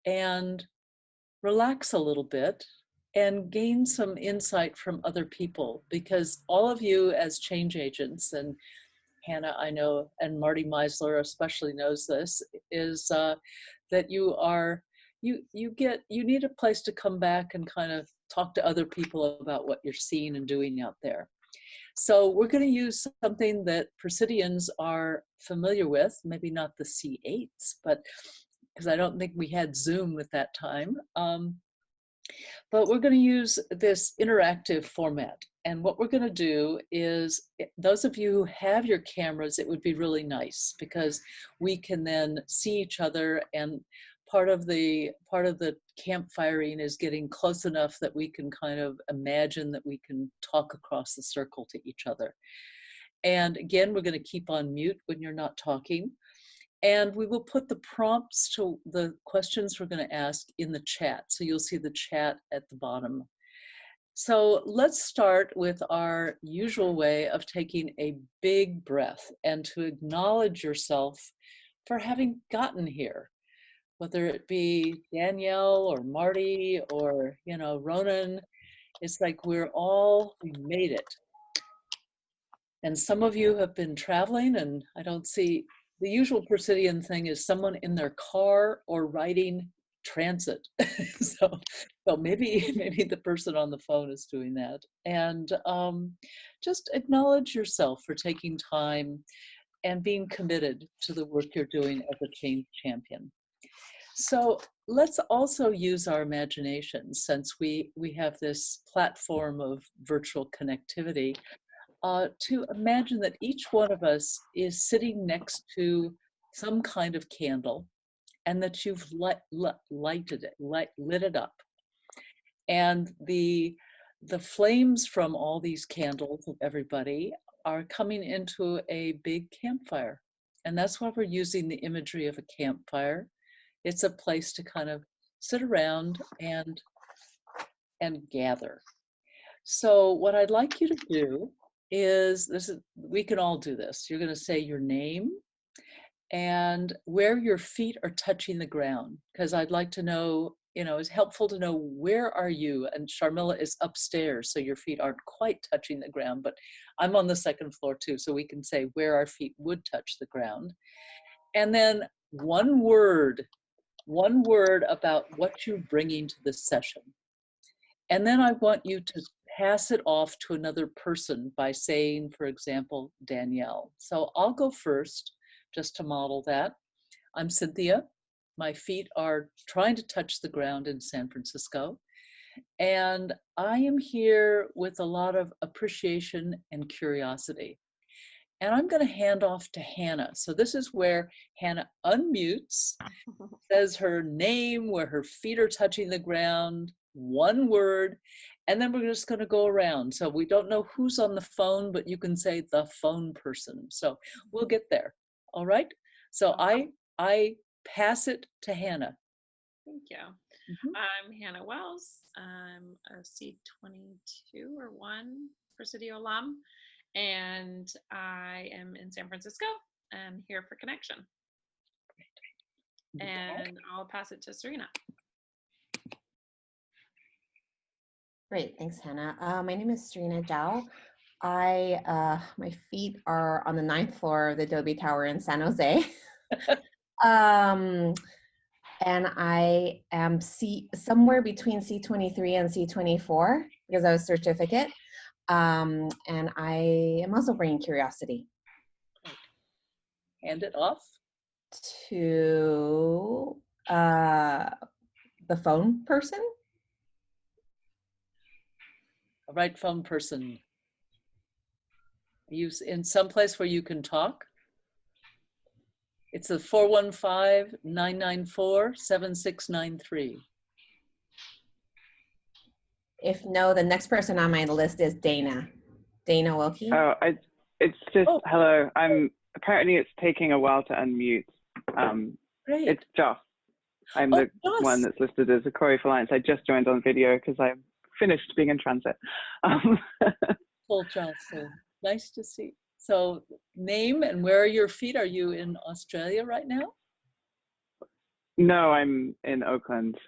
and relax a little bit and gain some insight from other people, because all of you as change agents, and Hannah, I know, and Marty Meisler especially knows this, is that you need a place to come back and kind of talk to other people about what you're seeing and doing out there. So we're going to use something that Presidians are familiar with, maybe not the C8s, but because I don't think we had Zoom at that time. But we're going to use this interactive format. And what we're going to do is, those of you who have your cameras, it would be really nice because we can then see each other, and part of the campfiring is getting close enough that we can kind of imagine that we can talk across the circle to each other. And again, we're going to keep on mute when you're not talking. And we will put the prompts to the questions we're going to ask in the chat. So you'll see the chat at the bottom. So let's start with our usual way of taking a big breath and to acknowledge yourself for having gotten here, whether it be Danielle or Marty or, you know, Ronan. It's like we made it. And some of you have been traveling, and I don't see, the usual Presidian thing is someone in their car or riding transit. so maybe the person on the phone is doing that. And just acknowledge yourself for taking time and being committed to the work you're doing as a change champion. So let's also use our imagination, since we have this platform of virtual connectivity, to imagine that each one of us is sitting next to some kind of candle, and that you've lit it up. And the flames from all these candles of everybody are coming into a big campfire. And that's why we're using the imagery of a campfire. It's a place to kind of sit around and gather. So what I'd like you to do is, we can all do this. You're going to say your name and where your feet are touching the ground, because I'd like to know, you know, it's helpful to know where are you. And Sharmila is upstairs, so your feet aren't quite touching the ground, but I'm on the second floor too, so we can say where our feet would touch the ground. And then one word about what you're bringing to this session. And then I want you to pass it off to another person by saying, for example, Danielle. So I'll go first, just to model that. I'm Cynthia. My feet are trying to touch the ground in San Francisco. And I am here with a lot of appreciation and curiosity. And I'm going to hand off to Hannah. So this is where Hannah unmutes, says her name, where her feet are touching the ground, one word, and then we're just going to go around. So we don't know who's on the phone, but you can say the phone person. So we'll get there. All right. So I pass it to Hannah. Thank you. I'm Hannah Wells. I'm a C22 or 1 Presidio alum, and I am in San Francisco. I'm here for connection. And I'll pass it to Serena. Great, thanks, Hannah. My name is Serena Zhao. My feet are on the 9th floor of the Adobe Tower in San Jose. And I am somewhere between C23 and C24 because I was certificate. And I am also bringing curiosity. Hand it off to the phone person. All right, phone person. Are you in some place where you can talk? It's the 415-994-7693. If no, the next person on my list is Dana. Dana Wilkie. Oh, it's just, hello. Apparently it's taking a while to unmute. Great. It's Joss. I'm the one that's listed as a Corey for Alliance. I just joined on video because I'm finished being in transit. Cool, Joss. Nice to see. So name and where are your feet? Are you in Australia right now? No, I'm in Oakland.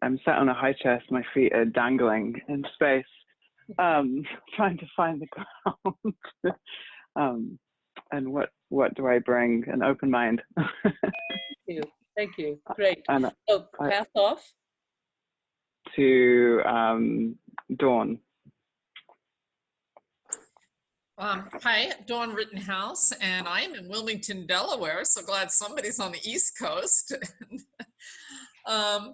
I'm sat on a high chest. My feet are dangling in space, trying to find the ground. And what do I bring? An open mind. Thank you. Great. And So pass off to Dawn. Hi, Dawn Rittenhouse, and I am in Wilmington, Delaware. So glad somebody's on the East Coast. I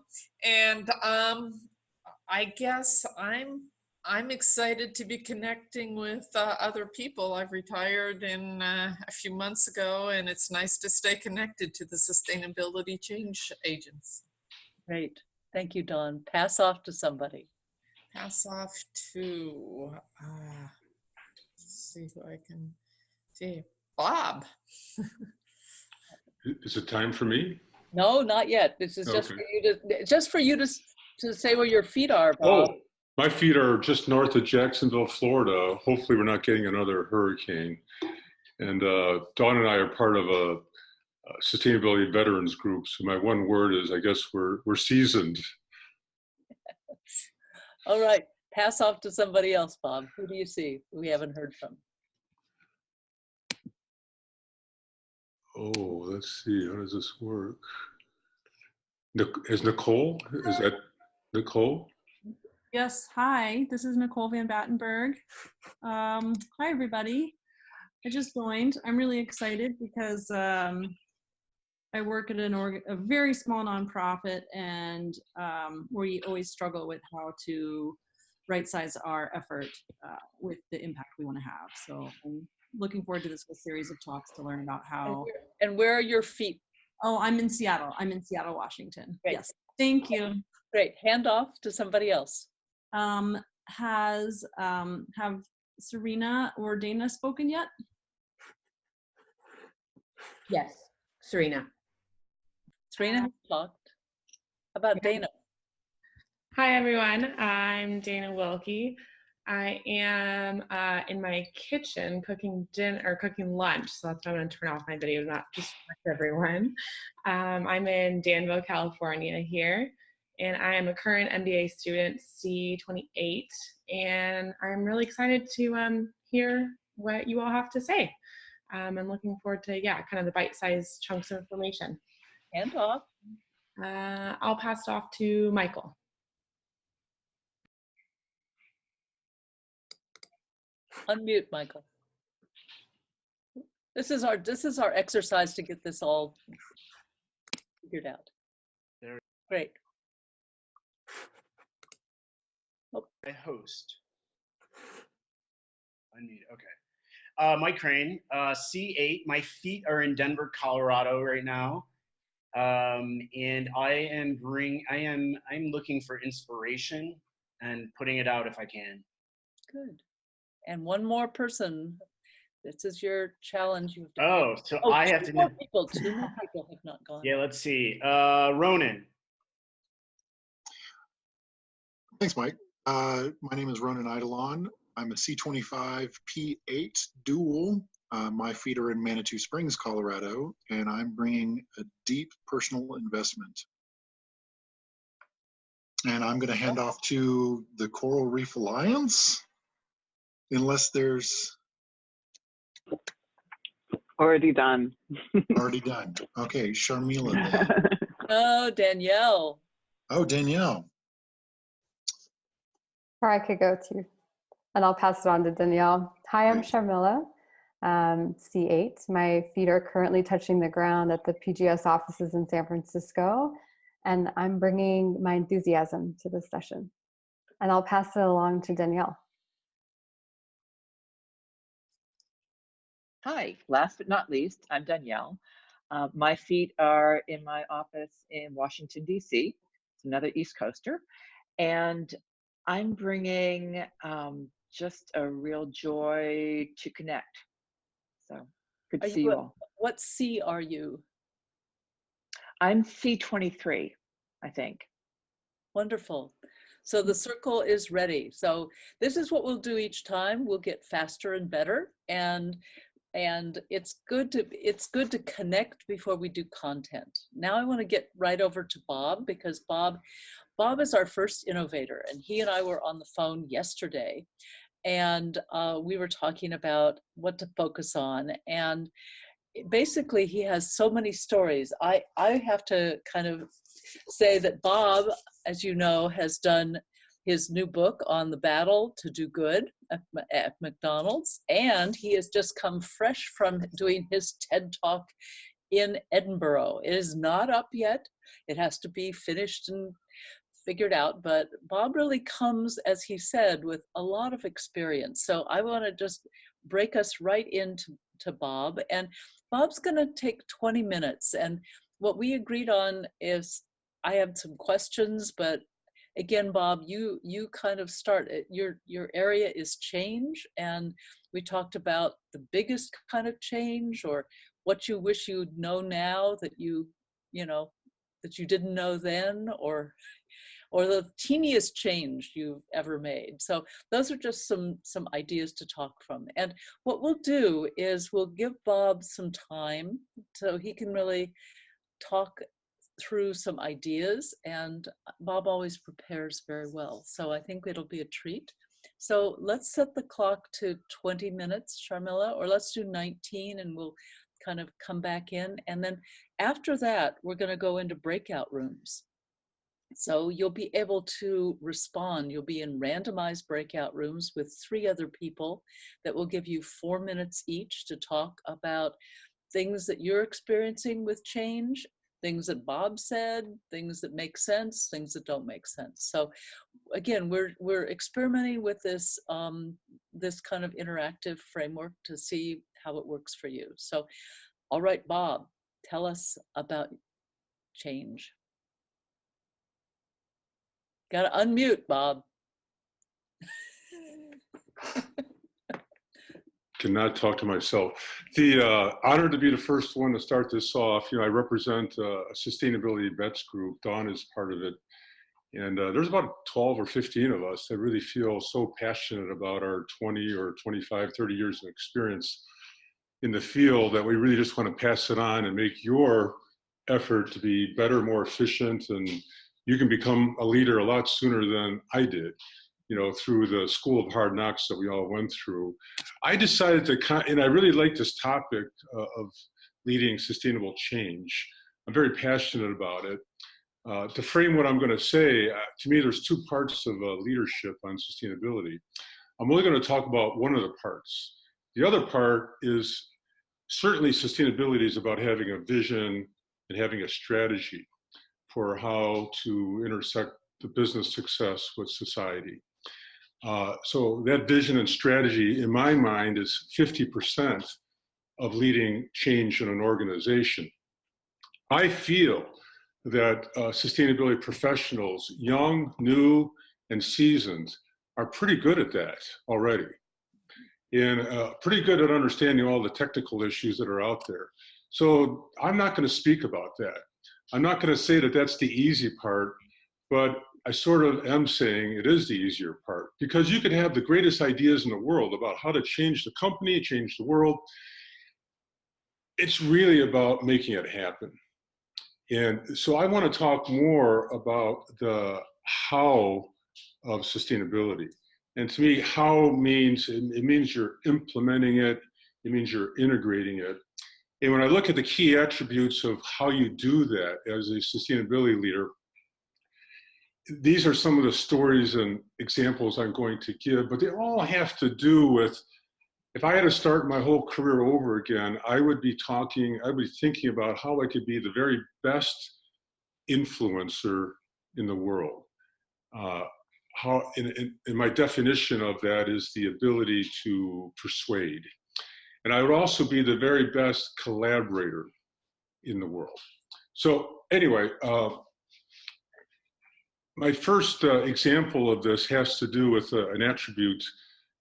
guess I'm excited to be connecting with other people. I've retired a few months ago, and it's nice to stay connected to the sustainability change agents. Great. Thank you, Dawn. Pass off to somebody. Pass off to, let's see who I can see. Bob. Is it time for me? No, not yet. This is just for you to say where your feet are, Bob. Oh, my feet are just north of Jacksonville, Florida. Hopefully we're not getting another hurricane. And Dawn and I are part of a sustainability veterans group. So my one word is, I guess we're seasoned. All right, pass off to somebody else, Bob. Who do you see we haven't heard from? Oh, let's see, how does this work? Is Nicole, is that Nicole? Yes, hi, this is Nicole Van Battenberg. Hi, everybody. I just joined. I'm really excited because I work at a very small nonprofit, and we always struggle with how to right-size our effort with the impact we want to have. So I'm looking forward to this whole series of talks to learn about how. And where are your feet? Oh, I'm in Seattle. I'm in Seattle, Washington. Great. Yes, thank you. Great. Hand off to somebody else. Have Serena or Dana spoken yet? Yes, Serena. Serena has talked. How about Dana? Hi, everyone. I'm Dana Wilkie. I am in my kitchen cooking dinner or cooking lunch. So that's why I'm going to turn off my video, not distract everyone. I'm in Danville, California here, and I am a current MBA student, C28, and I'm really excited to hear what you all have to say. I'm looking forward to, kind of the bite-sized chunks of information. Hand off. I'll pass it off to Michael. Unmute, Michael. This is our exercise to get this all figured out. Great. Oh. I host. Unmute. Okay. Mike Crane, C8. My feet are in Denver, Colorado right now, and I'm looking for inspiration and putting it out if I can. Good. And one more person. This is your challenge. You have to I have to. Two more people have not gone. Yeah, let's see. Ronan. Thanks, Mike. My name is Ronan Eidolon. I'm a C25P8 dual. My feet are in Manitou Springs, Colorado, and I'm bringing a deep personal investment. And I'm going to hand off to the Coral Reef Alliance, unless there's... Already done. Already done. Okay, Sharmila. Oh, Danielle. Oh, Danielle. Or I could go to, and I'll pass it on to Danielle. Hi, I'm Sharmila, C8. My feet are currently touching the ground at the PGS offices in San Francisco, and I'm bringing my enthusiasm to this session. And I'll pass it along to Danielle. Hi, last but not least, I'm Danielle. My feet are in my office in Washington, D.C. It's another East Coaster. And I'm bringing just a real joy to connect. So good to see you all. What C are you? I'm C23, I think. Wonderful. So the circle is ready. So this is what we'll do each time. We'll get faster and better. And and it's good to connect before we do content. Now I want to get right over to Bob, because Bob is our first innovator, and he and I were on the phone yesterday, and we were talking about what to focus on. And basically, he has so many stories. I have to kind of say that Bob, as you know, has done his new book on the battle to do good at McDonald's, and he has just come fresh from doing his TED Talk in Edinburgh. It is not up yet. It has to be finished and figured out, but Bob really comes, as he said, with a lot of experience. So I want to just break us right into Bob, and Bob's going to take 20 minutes. And what we agreed on is I have some questions, but again, Bob, you kind of start. Your area is change, and we talked about the biggest kind of change, or what you wish you'd know now that you didn't know then, or the teeniest change you've ever made. So those are just some ideas to talk from. And what we'll do is we'll give Bob some time so he can really talk through some ideas, and Bob always prepares very well. So I think it'll be a treat. So let's set the clock to 20 minutes, Sharmila, or let's do 19 and we'll kind of come back in. And then after that, we're going to go into breakout rooms. So you'll be able to respond. You'll be in randomized breakout rooms with 3 other people that will give you 4 minutes each to talk about things that you're experiencing with change, things that Bob said, things that make sense, things that don't make sense. So again, we're experimenting with this, this kind of interactive framework to see how it works for you. So, all right, Bob, tell us about change. Got to unmute, Bob. Cannot talk to myself. The honor to be the first one to start this off. I represent a sustainability vets group. Dawn is part of it. And there's about 12 or 15 of us that really feel so passionate about our 20 or 25, 30 years of experience in the field that we really just want to pass it on and make your effort to be better, more efficient, and you can become a leader a lot sooner than I did, through the school of hard knocks that we all went through. I decided and I really like this topic of leading sustainable change. I'm very passionate about it. To frame what I'm going to say, to me, there's 2 parts of leadership on sustainability. I'm only going to talk about one of the parts. The other part is certainly sustainability is about having a vision and having a strategy for how to intersect the business success with society. So that vision and strategy, in my mind, is 50% of leading change in an organization. I feel that sustainability professionals, young, new, and seasoned, are pretty good at that already, and pretty good at understanding all the technical issues that are out there. So I'm not going to speak about that. I'm not going to say that that's the easy part, but I sort of am saying it is the easier part, because you can have the greatest ideas in the world about how to change the company, change the world. It's really about making it happen. And so I want to talk more about the how of sustainability. And to me, how means, it means you're implementing it, it means you're integrating it. And when I look at the key attributes of how you do that as a sustainability leader, these are some of the stories and examples I'm going to give, but they all have to do with, if I had to start my whole career over again, I would be thinking about how I could be the very best influencer in the world. And my definition of that is the ability to persuade. And I would also be the very best collaborator in the world. So anyway, my first example of this has to do with an attribute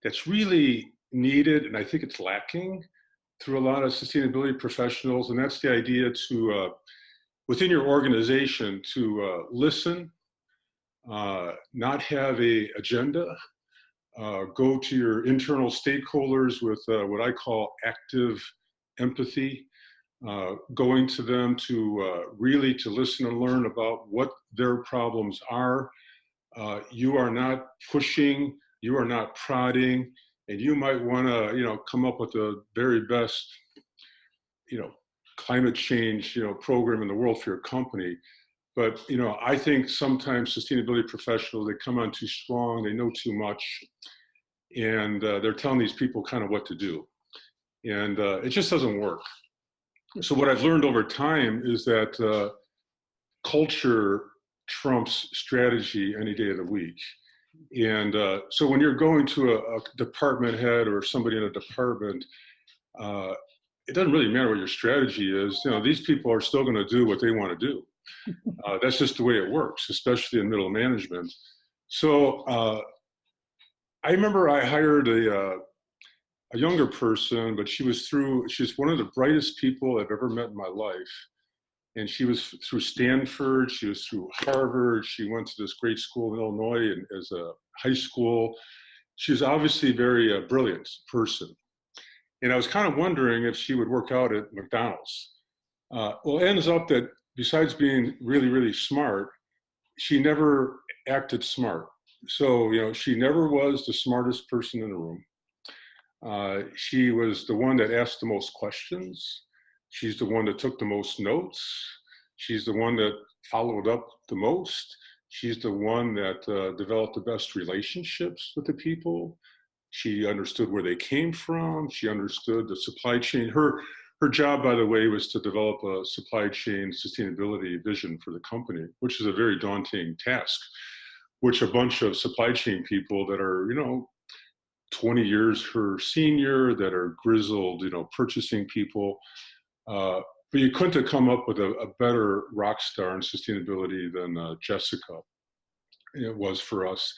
that's really needed, and I think it's lacking through a lot of sustainability professionals, and that's the idea to, within your organization, to listen, not have an agenda, Go to your internal stakeholders with what I call active empathy, going to them to really to listen and learn about what their problems are. You are not pushing, you are not prodding, and you might want to, come up with the very best, climate change, program in the world for your company. But, I think sometimes sustainability professionals, they come on too strong, they know too much, and they're telling these people kind of what to do. And it just doesn't work. So what I've learned over time is that culture trumps strategy any day of the week. And so when you're going to a department head or somebody in a department, it doesn't really matter what your strategy is. These people are still going to do what they want to do. That's just the way it works, especially in middle management. So I remember I hired a younger person, but she's one of the brightest people I've ever met in my life. And she was through Stanford, she was through Harvard, she went to this great school in Illinois and as a high school. She's obviously a very brilliant person. And I was kind of wondering if she would work out at McDonald's. Well, it ends up that besides being really, really smart, she never acted smart. So, she never was the smartest person in the room. She was the one that asked the most questions. She's the one that took the most notes. She's the one that followed up the most. She's the one that developed the best relationships with the people. She understood where they came from. She understood the supply chain. Her job, by the way, was to develop a supply chain sustainability vision for the company, which is a very daunting task, which a bunch of supply chain people that are, 20 years her senior, that are grizzled, purchasing people. But you couldn't have come up with a better rock star in sustainability than Jessica. It was for us.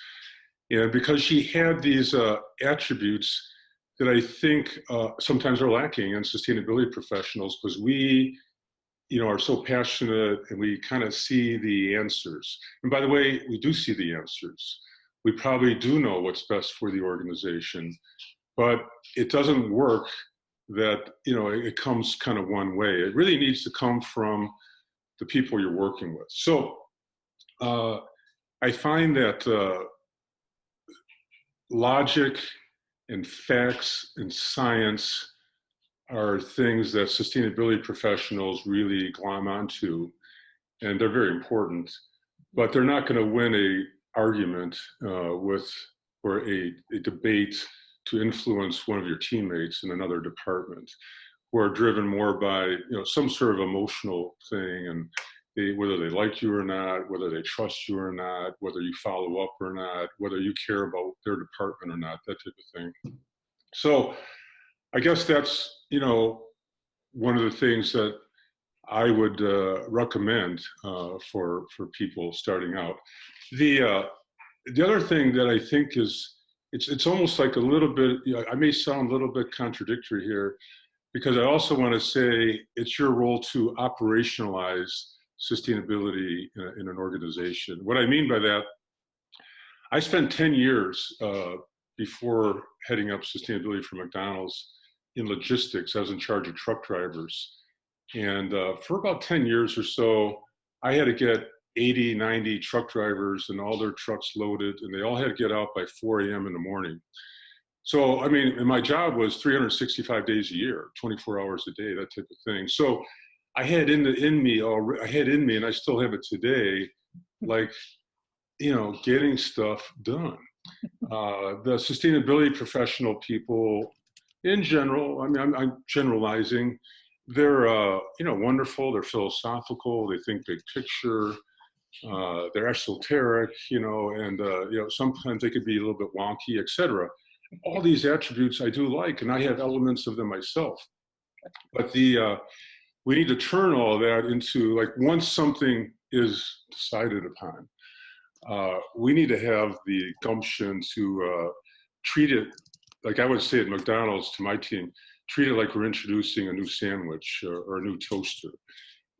And because she had these attributes that I think sometimes are lacking in sustainability professionals, because we, are so passionate and we kind of see the answers. And by the way, we do see the answers. We probably do know what's best for the organization, but it doesn't work that, it comes kind of one way. It really needs to come from the people you're working with. So I find that logic and facts and science are things that sustainability professionals really glom onto, and they're very important, but they're not going to win a argument or a debate to influence one of your teammates in another department, who are driven more by some sort of emotional thing, and whether they like you or not, whether they trust you or not, whether you follow up or not, whether you care about their department or not, that type of thing. So I guess that's one of the things that I would recommend for people starting out. The other thing that I think is it's almost like a little bit, I may sound a little bit contradictory here, because I also want to say it's your role to operationalize sustainability in an organization. What I mean by that, I spent 10 years before heading up sustainability for McDonald's in logistics. I was in charge of truck drivers. And for about 10 years or so, I had to get 80, 90 truck drivers and all their trucks loaded, and they all had to get out by 4 a.m. in the morning. So, and my job was 365 days a year, 24 hours a day, that type of thing. So I had in me, and I still have it today, like, getting stuff done. The sustainability professional people in general, I'm generalizing, they're, wonderful, they're philosophical, they think big picture, they're esoteric, and, sometimes they could be a little bit wonky, etc. All these attributes I do like, and I have elements of them myself. But we need to turn all that into, like, once something is decided upon, we need to have the gumption to treat it, like I would say at McDonald's to my team, treat it like we're introducing a new sandwich or a new toaster,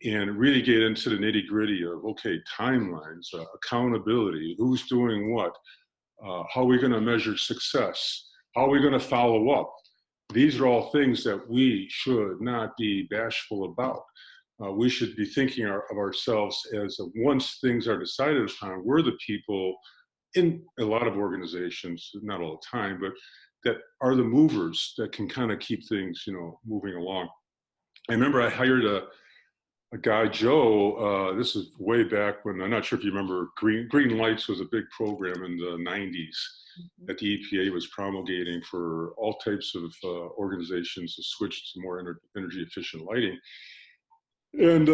and really get into the nitty gritty of, okay, timelines, accountability, who's doing what, How are we going to measure success? How are we going to follow up? These are all things that we should not be bashful about. We should be thinking of ourselves as once things are decided upon, we're the people in a lot of organizations, not all the time, but that are the movers that can kind of keep things, moving along. I remember I hired a guy, Joe, this is way back when, I'm not sure if you remember, green lights was a big program in the 90s that the EPA was promulgating for all types of organizations to switch to more energy efficient lighting. And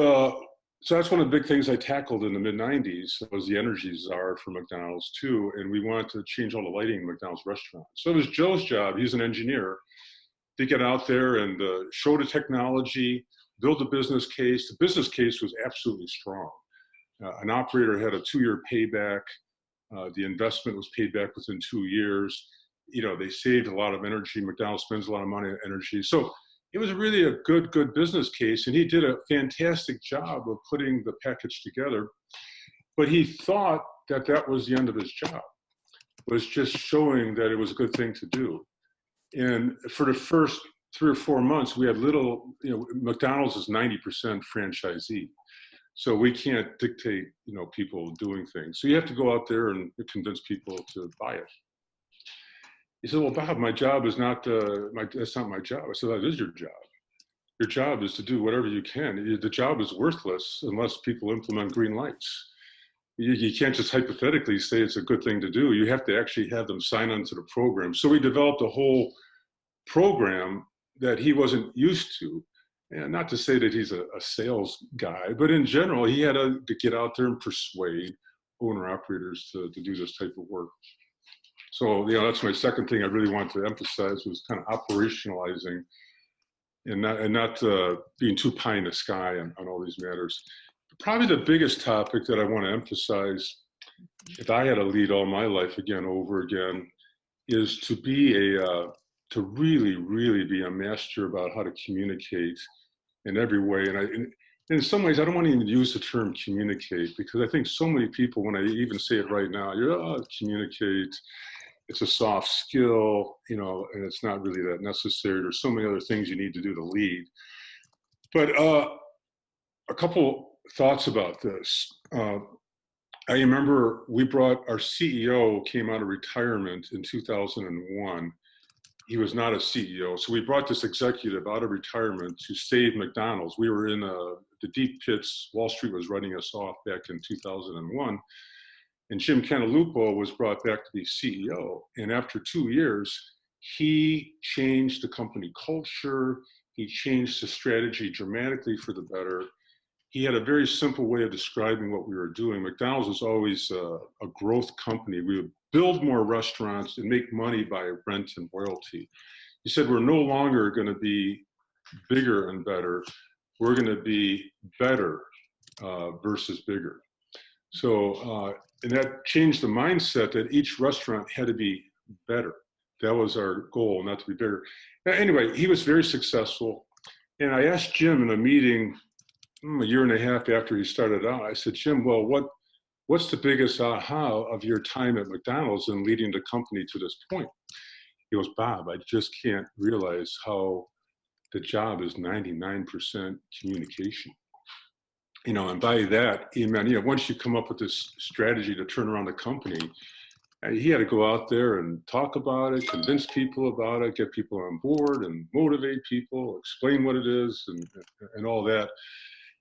so that's one of the big things I tackled in the mid-90s. Was the energy czar for McDonald's too, and we wanted to change all the lighting in McDonald's restaurants. So it was Joe's job, he's an engineer, to get out there and show the technology, build a business case. The business case was absolutely strong. An operator had a 2-year payback. The investment was paid back within 2 years. They saved a lot of energy. McDonald's spends a lot of money on energy. So it was really a good business case, and he did a fantastic job of putting the package together. But he thought that that was the end of his job, was just showing that it was a good thing to do. And for the first 3 or 4 months, we had McDonald's is 90% franchisee. So we can't dictate, people doing things. So you have to go out there and convince people to buy it. He said, well, Bob, my job is not, that's not my job. I said, that is your job. Your job is to do whatever you can. The job is worthless unless people implement green lights. You can't just hypothetically say it's a good thing to do. You have to actually have them sign on to the program. So we developed a whole program that he wasn't used to. And not to say that he's a sales guy, but in general, he had to get out there and persuade owner-operators to do this type of work. So, that's my second thing I really want to emphasize, was kind of operationalizing and not being too pie in the sky on all these matters. Probably the biggest topic that I want to emphasize, if I had to lead all my life again, over again, is to be to really, really be a master about how to communicate in every way. And in some ways, I don't want to even use the term communicate, because I think so many people, when I even say it right now, communicate, it's a soft skill, and it's not really that necessary. There's so many other things you need to do to lead. But a couple thoughts about this. I remember our CEO came out of retirement in 2001. He was not a CEO. So we brought this executive out of retirement to save McDonald's. We were in the deep pits. Wall Street was running us off back in 2001. And Jim Cantalupo was brought back to be CEO. And after 2 years, he changed the company culture. He changed the strategy dramatically for the better. He had a very simple way of describing what we were doing. McDonald's was always a growth company. We would build more restaurants and make money by rent and royalty. He said, we're no longer going to be bigger and better. We're going to be better versus bigger. So, and that changed the mindset that each restaurant had to be better. That was our goal, not to be bigger. Anyway, he was very successful. And I asked Jim in a meeting a year and a half after he started out, I said, Jim, well, what's the biggest aha of your time at McDonald's and leading the company to this point? He goes, Bob, I just can't realize how the job is 99% communication. And by that, he meant, once you come up with this strategy to turn around the company, he had to go out there and talk about it, convince people about it, get people on board and motivate people, explain what it is and all that.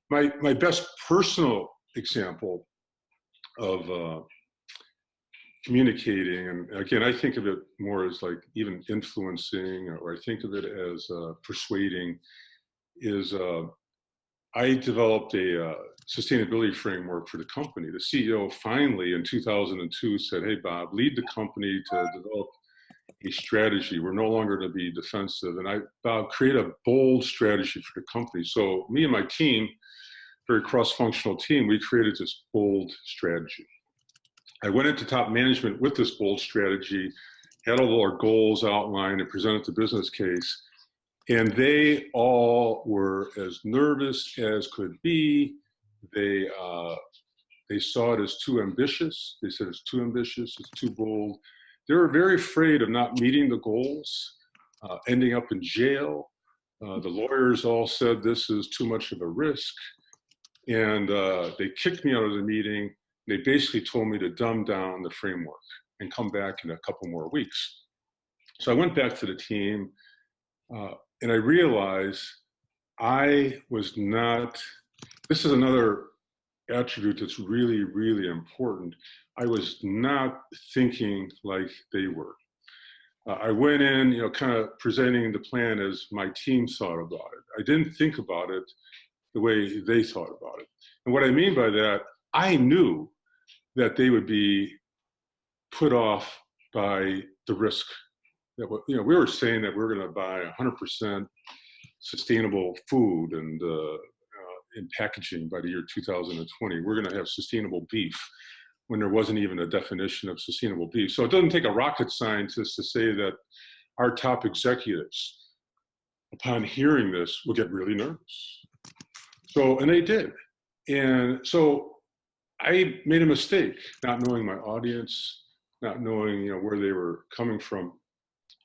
My best personal example of communicating, and again, I think of it more as like even influencing, or I think of it as persuading, is I developed a sustainability framework for the company. The CEO finally in 2002 said, hey, Bob, lead the company to develop a strategy. We're no longer going to be defensive. And Bob, create a bold strategy for the company. So me and my team, very cross-functional team, we created this bold strategy. I went into top management with this bold strategy, had all our goals outlined and presented the business case. And they all were as nervous as could be. They They saw it as too ambitious. They said it's too ambitious, it's too bold. They were very afraid of not meeting the goals, ending up in jail. The lawyers all said this is too much of a risk. And they kicked me out of the meeting. They basically told me to dumb down the framework and come back in a couple more weeks. So I went back to the team and I realized I was not, this is another attribute that's really, really important. I was not thinking like they were. I went in, you know, kind of presenting the plan as my team thought about it. I didn't think about it the way they thought about it. And what I mean by that, I knew that they would be put off by the risk. That, you know, we were saying that we were going to buy 100% sustainable food and in packaging by the year 2020. We're going to have sustainable beef when there wasn't even a definition of sustainable beef. So it doesn't take a rocket scientist to say that our top executives, upon hearing this, will get really nervous. So, and they did. And so I made a mistake, not knowing my audience, not knowing, you know, where they were coming from.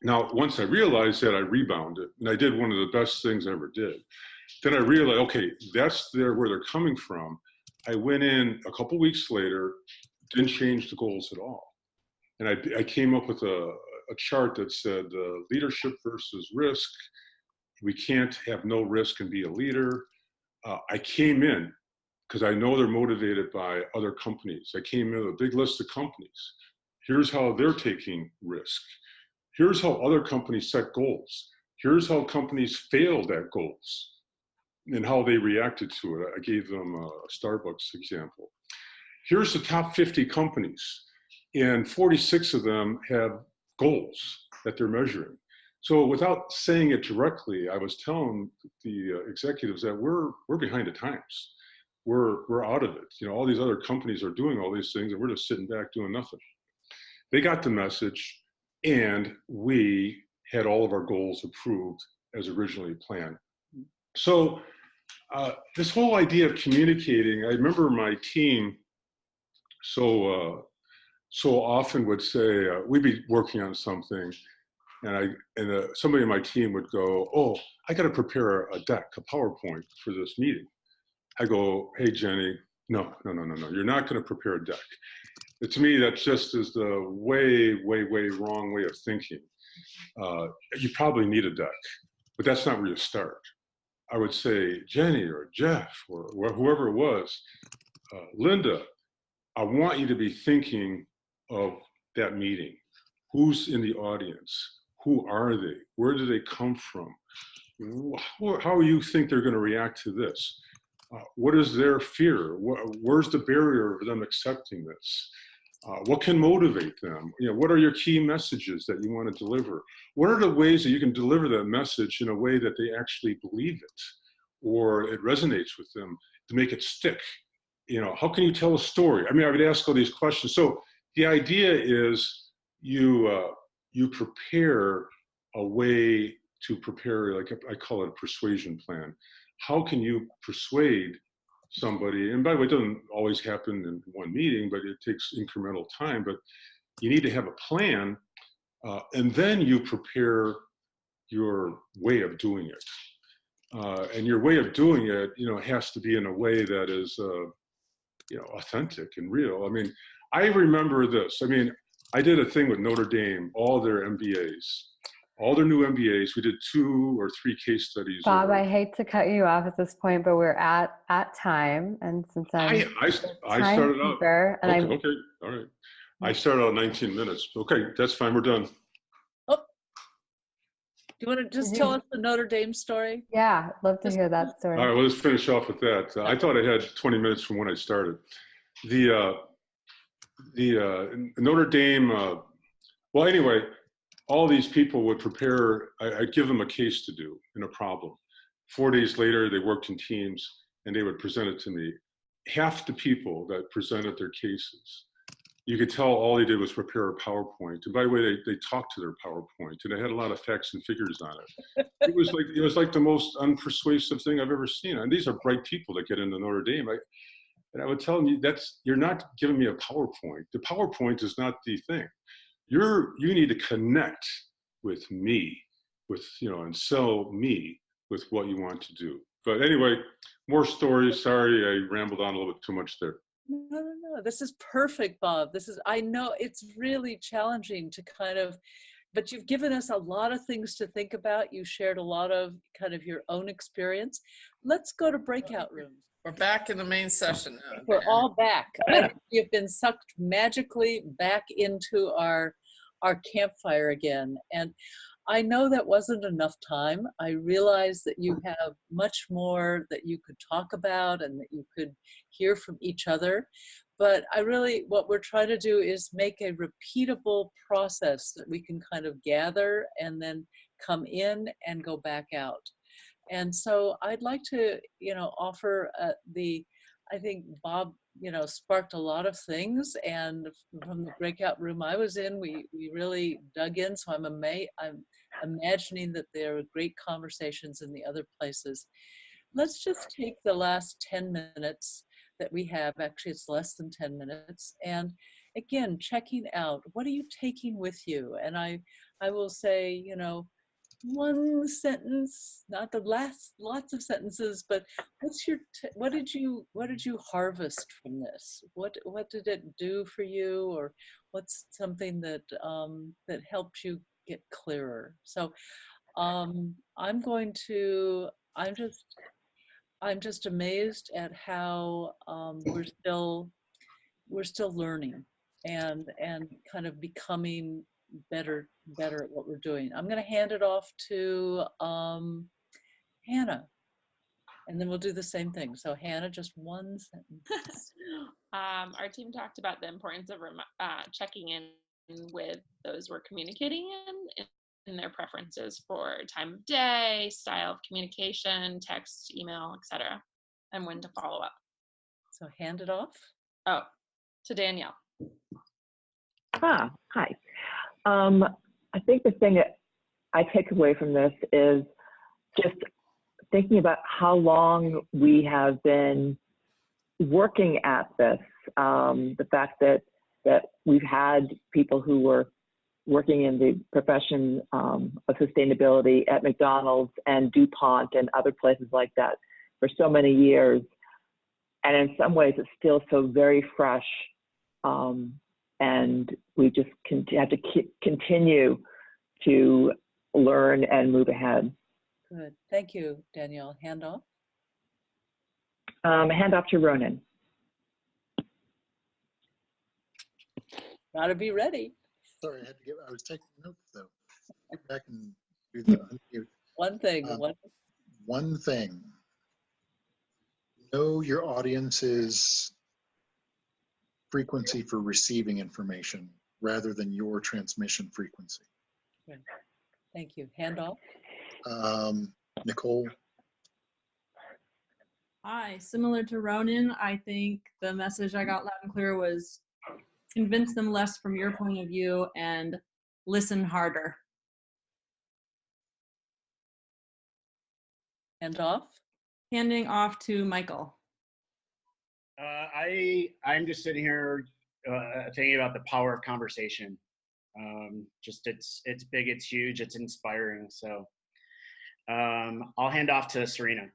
Now, once I realized that, I rebounded, and I did one of the best things I ever did. Then I realized, okay, that's where they're coming from. I went in a couple weeks later, didn't change the goals at all. And I came up with a chart that said leadership versus risk. We can't have no risk and be a leader. I came in because I know they're motivated by other companies. I came in with a big list of companies. Here's how they're taking risk. Here's how other companies set goals. Here's how companies failed at goals and how they reacted to it. I gave them a Starbucks example. Here's the top 50 companies, and 46 of them have goals that they're measuring. So without saying it directly, I was telling the executives that we're behind the times. We're out of it. You know, all these other companies are doing all these things, and we're just sitting back doing nothing. They got the message, and we had all of our goals approved as originally planned. So this whole idea of communicating, I remember my team so often would say, we'd be working on something, and somebody in my team would go, oh, I got to prepare a deck, a PowerPoint for this meeting. I go, hey, Jenny, no, you're not going to prepare a deck. To me, that just is the way wrong way of thinking. You probably need a deck, but that's not where you start. I would say, Jenny or Jeff or whoever it was, Linda, I want you to be thinking of that meeting. Who's in the audience? Who are they? Where do they come from? How do you think they're going to react to this? What is their fear? Where's the barrier of them accepting this? What can motivate them? You know, what are your key messages that you want to deliver? What are the ways that you can deliver that message in a way that they actually believe it, or it resonates with them to make it stick? You know, how can you tell a story? I mean, I would ask all these questions. So the idea is you prepare a way to prepare, like I call it a persuasion plan. How can you persuade somebody? And by the way, it doesn't always happen in one meeting, but it takes incremental time. But you need to have a plan, and then you prepare your way of doing it. And your way of doing it, you know, has to be in a way that is, you know, authentic and real. I mean, I remember this. I mean, I did a thing with Notre Dame, all their MBAs. All their new MBAs, we did 2 or 3 case studies. Bob, I hate to cut you off at this point, but we're at time, and since I started out. Okay, all right. I started out 19 minutes. Okay, that's fine. We're done. Oh, do you want to just tell us the Notre Dame story? Yeah, I'd love to hear that story. All right, well, let's finish off with that. I thought I had 20 minutes from when I started. The Notre Dame. Well, anyway. All these people would prepare, I'd give them a case to do and a problem. 4 days later, they worked in teams and they would present it to me. Half the people that presented their cases, you could tell all they did was prepare a PowerPoint. And by the way, they talked to their PowerPoint and they had a lot of facts and figures on it. It was like the most unpersuasive thing I've ever seen. And these are bright people that get into Notre Dame. And I would tell them, you're not giving me a PowerPoint. The PowerPoint is not the thing. You need to connect with me, and sell me with what you want to do. But anyway, more stories. Sorry, I rambled on a little bit too much there. No. This is perfect, Bob. I know it's really challenging to but you've given us a lot of things to think about. You shared a lot of kind of your own experience. Let's go to breakout rooms. We're back in the main session now. We're all back. You've been sucked magically back into our campfire again. And I know that wasn't enough time. I realize that you have much more that you could talk about and that you could hear from each other. But what we're trying to do is make a repeatable process that we can kind of gather and then come in and go back out. And so I'd like to, offer I think Bob, sparked a lot of things, and from the breakout room I was in, we really dug in. So I'm imagining that there are great conversations in the other places. Let's just take the last 10 minutes that we have. Actually, it's less than 10 minutes. And again, checking out, what are you taking with you? And I will say, one sentence, not the last lots of sentences, but what did you harvest from this? What did it do for you, or what's something that that helped you get clearer? So I'm just amazed at how we're still learning and kind of becoming better at what we're doing. I'm going to hand it off to Hannah, and then we'll do the same thing. So Hannah, just one sentence. Our team talked about the importance of checking in with those we're communicating in their preferences for time of day, style of communication, text, email, etc., and when to follow up. So hand it off. Oh, to Danielle. Hi. I think the thing that I take away from this is just thinking about how long we have been working at this. The fact that we've had people who were working in the profession of sustainability at McDonald's and DuPont and other places like that for so many years. And in some ways, it's still so very fresh. And we just have to continue to learn and move ahead. Good. Thank you, Danielle. Hand off. Hand off to Ronan. Gotta be ready. Sorry, I was taking notes though. Get back and do the unmute. One thing. One thing. Know your audience's frequency for receiving information rather than your transmission frequency. Good. Thank you. Hand off. Nicole. Hi, similar to Ronan, I think the message I got loud and clear was convince them less from your point of view and listen harder. Hand off. Handing off to Michael. I'm just sitting here thinking about the power of conversation. Just it's big, it's huge, it's inspiring. So I'll hand off to Serena.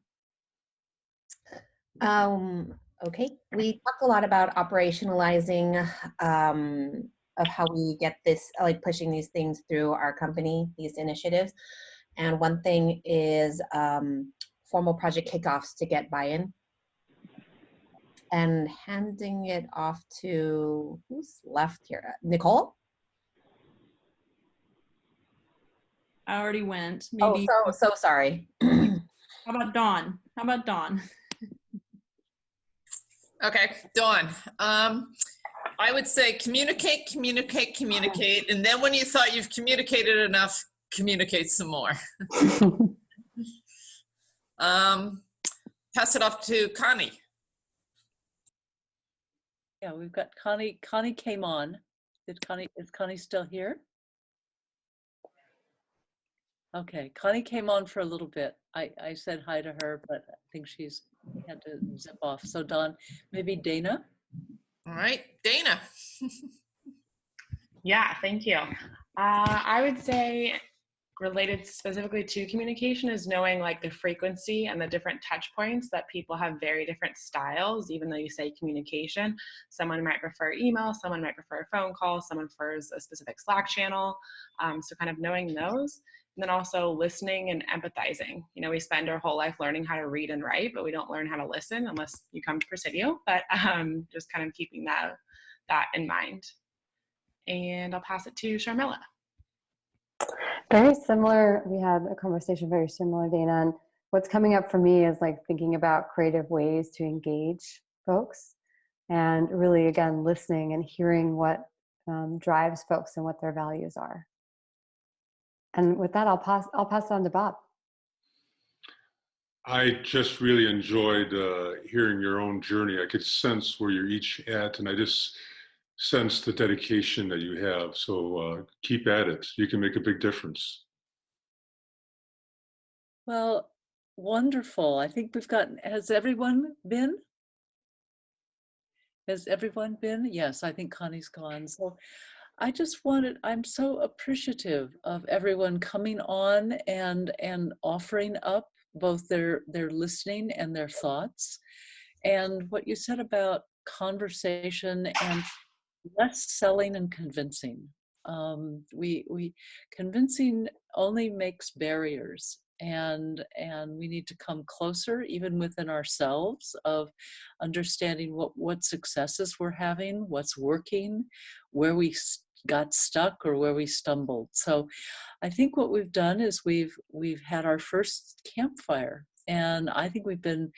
Okay, we talk a lot about operationalizing of how we get this, like pushing these things through our company, these initiatives. And one thing is formal project kickoffs to get buy-in. And handing it off to, who's left here? Nicole? I already went. Maybe. Oh, so sorry. How about Dawn? Okay, Dawn. I would say communicate, and then when you thought you've communicated enough, communicate some more. Pass it off to Connie. Yeah, we've got Connie. Connie came on. Is Connie still here? Okay, Connie came on for a little bit. I said hi to her, but I think she's he had to zip off. So Don, maybe Dana? All right, Dana. Yeah, thank you. I would say related specifically to communication is knowing like the frequency and the different touch points that people have very different styles, even though you say communication. Someone might prefer email, someone might prefer a phone call, someone prefers a specific Slack channel. So kind of knowing those. And then also listening and empathizing. You know, we spend our whole life learning how to read and write, but we don't learn how to listen unless you come to Presidio. But just kind of keeping that in mind. And I'll pass it to Sharmila. Very similar. We had a conversation very similar, Dana. And what's coming up for me is like thinking about creative ways to engage folks and really, again, listening and hearing what drives folks and what their values are. And with that, I'll pass it on to Bob. I just really enjoyed hearing your own journey. I could sense where you're each at, and I just sense the dedication that you have. So keep at it. You can make a big difference. Well, wonderful. I think we've gotten, has everyone been? Has everyone been? Yes, I think Connie's gone. So I just wanted, I'm so appreciative of everyone coming on and offering up both their listening and their thoughts. And what you said about conversation and less selling and convincing. We convincing only makes barriers, and we need to come closer, even within ourselves, of understanding what successes we're having, what's working, where we got stuck or where we stumbled. So I think what we've done is we've had our first campfire, and I think we've been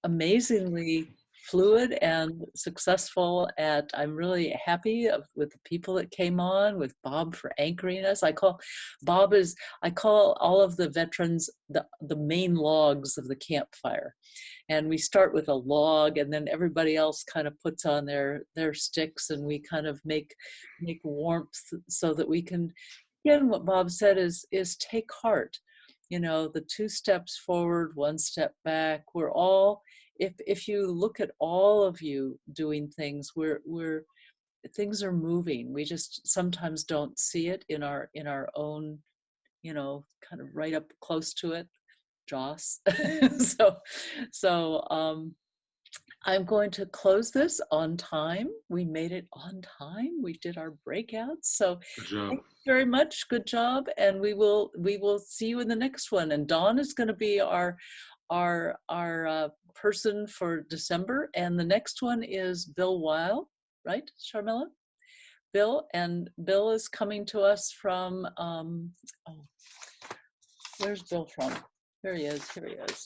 amazingly fluid and successful at, I'm really happy with the people that came on, with Bob for anchoring us. I call all of the veterans the main logs of the campfire. And we start with a log, and then everybody else kind of puts on their sticks, and we kind of make warmth so that we can, again, what Bob said is take heart. You know, the 2 steps forward, 1 step back. We're all, if you look at all of you doing things, things are moving. We just sometimes don't see it in our own, you know, kind of right up close to it, Joss. So I'm going to close this on time. We made it on time. We did our breakouts. So good job. Thank you very much. Good job. And we will see you in the next one. And Dawn is going to be our person for December. And the next one is Bill Weil, right, Sharmila? Bill is coming to us from, where's Bill from? Here he is.